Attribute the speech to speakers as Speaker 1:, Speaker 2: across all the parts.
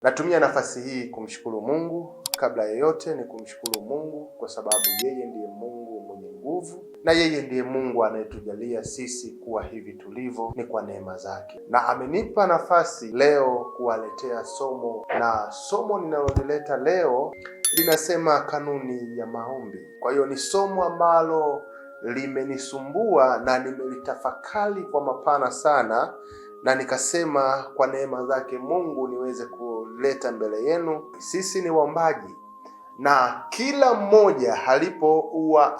Speaker 1: Natumia nafasi hii kumshukuru Mungu. Kabla ya yote ni kumshukuru Mungu kwa sababu yeye ndiye Mungu mwenye nguvu, na yeye ndiye Mungu anayetujalia sisi kuwa hivi tulivyo ni kwa neema zake. Na amenipa nafasi leo kuwaletea somo, na somo ninalolileta leo linasema kanuni ya maombi. Kwa hiyo ni somo ambalo limenisumbua na nimelitafakari kwa mapana sana, na nikasema kwa neema zake Mungu niweze kuleta mbele yenu. Sisi ni waombaji, na kila mmoja alipokuwa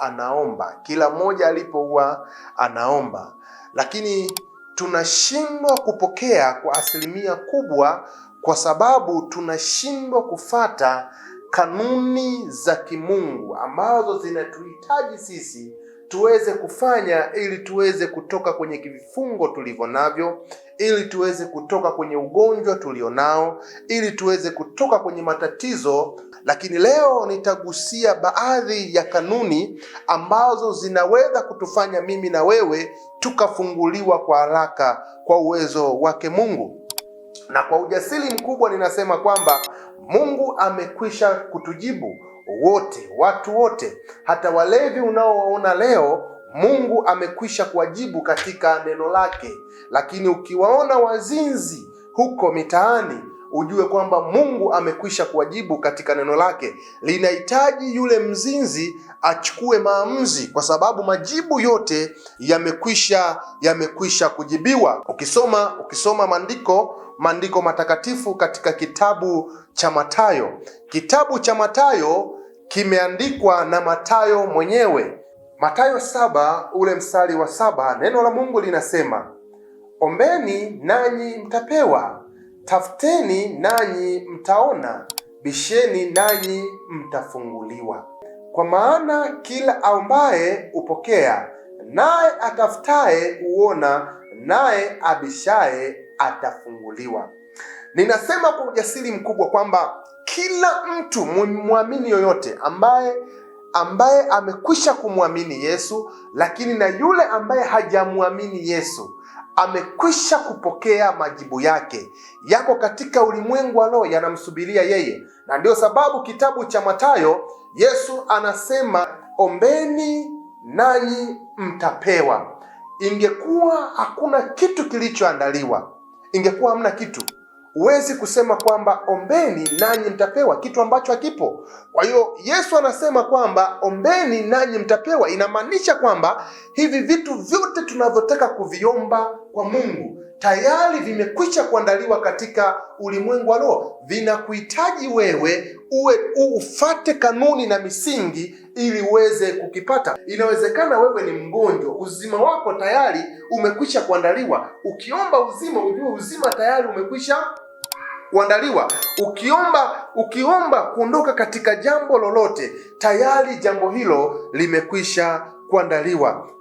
Speaker 1: anaomba, lakini tunashindwa kupokea kwa asilimia kubwa, kwa sababu tunashindwa kufata kanuni za kimungu ambazo zinatuhitaji sisi tuweze kufanya ili tuweze kutoka kwenye vifungo tulivyo navyo, ili tuweze kutoka kwenye ugonjwa tulionao, ili tuweze kutoka kwenye matatizo. Lakini leo nitagusia baadhi ya kanuni ambazo zinaweza kutufanya mimi na wewe tukafunguliwa kwa haraka kwa uwezo wake Mungu. Na kwa ujasiri mkubwa ninasema kwamba Mungu amekwisha kutujibu wote, watu wote, hata walevi unaowaona leo, Mungu amekwisha kuwajibu katika neno lake. Lakini ukiwaona wazinzi huko mitaani, ujue kwamba Mungu amekwisha kuwajibu katika neno lake. Linahitaji yule mzinzi achukue maamuzi, kwa sababu majibu yote yamekwisha kujibiwa. Ukisoma maandiko matakatifu katika kitabu cha Mathayo. Kitabu cha Mathayo kimeandikwa na Mathayo mwenyewe. Mathayo 7 ule mstari wa 7, neno la Mungu linasema, ombeni nanyi mtapewa, tafuteni nanyi mtaona, bisheni nanyi mtafunguliwa. Kwa maana kila aombaye hupokea, naye atafutaye huona, naye abishaye atafunguliwa. Ninasema kwa ujasiri mkubwa kwamba kila mtu muamini yoyote ambaye amekwisha kumwamini Yesu, lakini na yule ambaye hajamwamini Yesu amekwisha kupokea majibu yake, yako katika ulimwengu wa roho, yanamsubiria yeye. Na ndio sababu kitabu cha Mathayo Yesu anasema, ombeni nanyi mtapewa. Ingekuwa hakuna kitu kilichoandaliwa, ingekuwa hamna kitu, huwezi kusema kwamba ombeni nanyi mtapewa, kitu ambacho hakipo. Kwa hiyo Yesu anasema kwamba ombeni nanyi mtapewa, inamaanisha kwamba hivi vitu vyote tunavyotaka kuviomba kwa Mungu tayari vimekwisha kuandaliwa katika ulimwengu wa roho. Vinakuhitaji wewe ufate kanuni na misingi ili uweze kukipata. Inawezekana wewe ni mgonjwa, uzima wako tayari umekwisha kuandaliwa. Ukiomba uzima, ujue uzima tayari umekwisha kuandaliwa. Ukiomba kuondoka katika jambo lolote, tayari jambo hilo limekwisha kuandaliwa.